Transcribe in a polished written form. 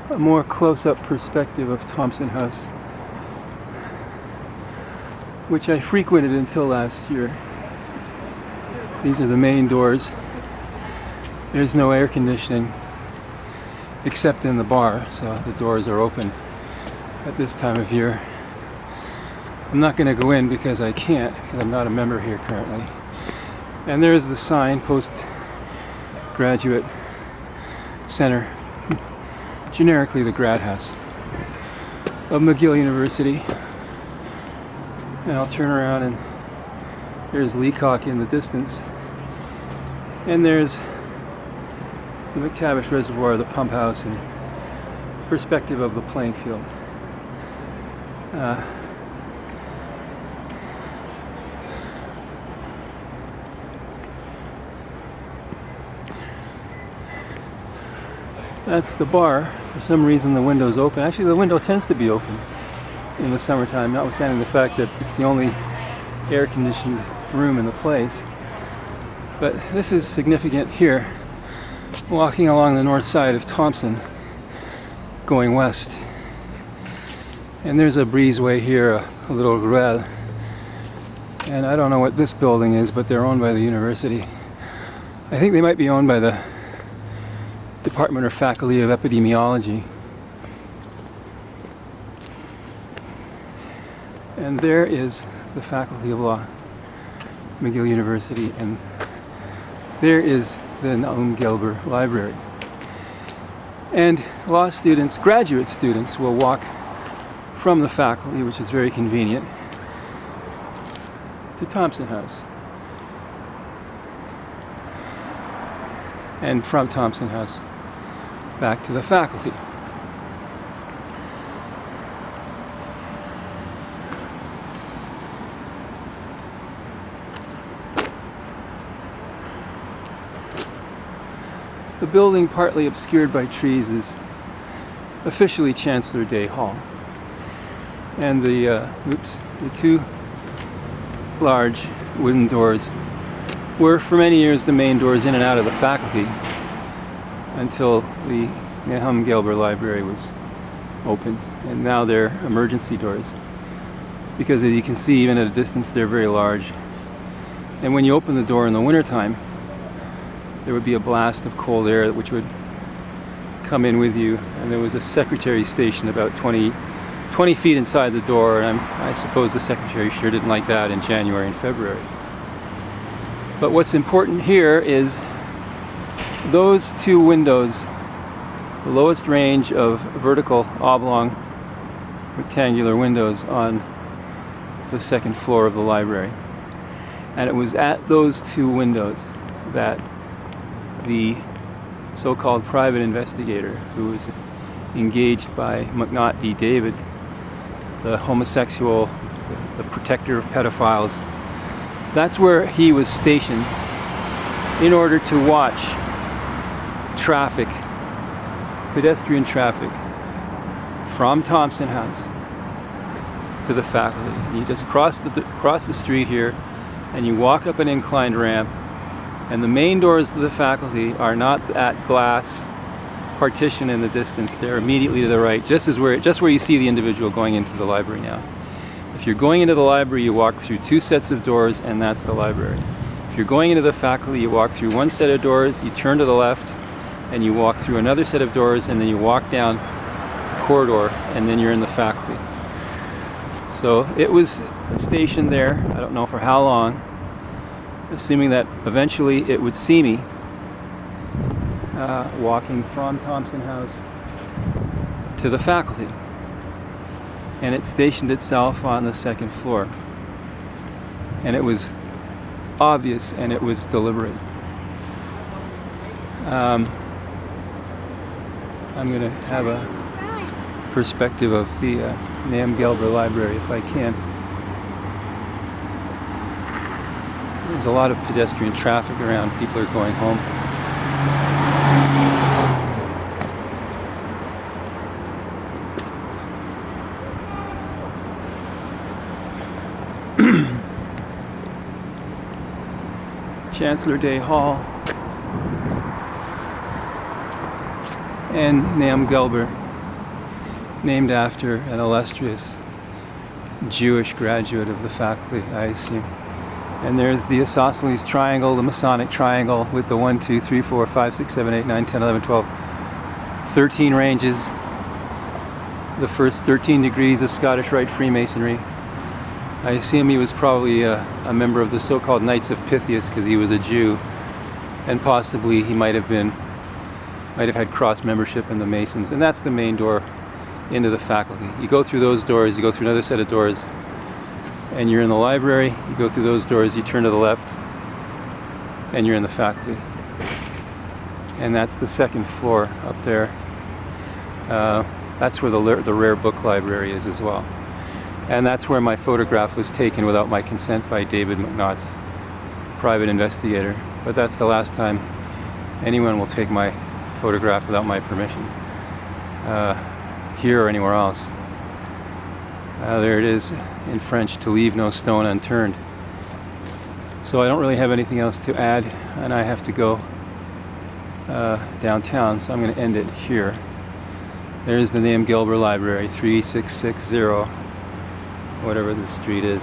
a more close-up perspective of Thompson House, which I frequented until last year. These are the main doors. There's no air conditioning except in the bar, so the doors are open at this time of year. I'm not going to go in because I can't, because I'm not a member here currently. And there's the sign, Postgraduate Center, generically the grad house of McGill University. And I'll turn around and there's Leacock in the distance. And there's the McTavish Reservoir, the pump house, and perspective of the playing field. That's the bar. For some reason the window's open. Actually, the window tends to be open in the summertime, notwithstanding the fact that it's the only air-conditioned room in the place. But this is significant here. Walking along the north side of Thompson, going west. And there's a breezeway here, a little ruelle. And I don't know what this building is, but they're owned by the university. I think they might be owned by the Department or Faculty of Epidemiology. And there is the Faculty of Law, McGill University, and there is the Naum Gelber Library. And law students, graduate students, will walk from the faculty, which is very convenient, to Thompson House. And from Thompson House back to the faculty. The building, partly obscured by trees, is officially Chancellor Day Hall. And the two large wooden doors were for many years the main doors in and out of the faculty until the Nahum Gelber Library was opened. And now they're emergency doors, because as you can see, even at a distance, they're very large. And when you open the door in the wintertime, there would be a blast of cold air which would come in with you, and there was a secretary station about 20 feet inside the door, and I suppose the secretary sure didn't like that in January and February. But what's important here is those two windows, the lowest range of vertical, oblong, rectangular windows on the second floor of the library. And it was at those two windows that the so-called private investigator, who was engaged by McNaught D. David, the homosexual, the protector of pedophiles, that's where he was stationed in order to watch traffic, pedestrian traffic, from Thompson House to the faculty. You just cross the street here, and you walk up an inclined ramp, and the main doors to the faculty are not that glass partition in the distance. They're immediately to the right, just where you see the individual going into the library now. If you're going into the library, you walk through two sets of doors, and that's the library. If you're going into the faculty, you walk through one set of doors, you turn to the left, and you walk through another set of doors, and then you walk down a corridor, and then you're in the faculty. So it was stationed there, I don't know for how long, assuming that eventually it would see me walking from Thompson House to the faculty. And it stationed itself on the second floor. And it was obvious, and it was deliberate. I'm going to have a perspective of the Nahum Gelber Library if I can. There's a lot of pedestrian traffic around. People are going home. Chancellor Day Hall. and Naam Gelber, named after an illustrious Jewish graduate of the faculty, I assume. And there's the isosceles triangle, the Masonic triangle, with the 1, 2, 3, 4, 5, 6, 7, 8, 9, 10, 11, 12, 13 ranges. The first 13 degrees of Scottish Rite Freemasonry. I assume he was probably a member of the so-called Knights of Pythias because he was a Jew, and possibly he might have had cross membership in the Masons. And that's the main door into the faculty. You go through those doors, you go through another set of doors, and you're in the library. You go through those doors, you turn to the left, and you're in the faculty. And that's the second floor up there. That's where the rare book library is as well. And that's where my photograph was taken without my consent by David McNaught's private investigator. But that's the last time anyone will take my photograph without my permission, here or anywhere else. There it is in French, to leave no stone unturned. So I don't really have anything else to add, and I have to go downtown, so I'm going to end it here. There's the Naam Gelber Library, 3660, whatever the street is.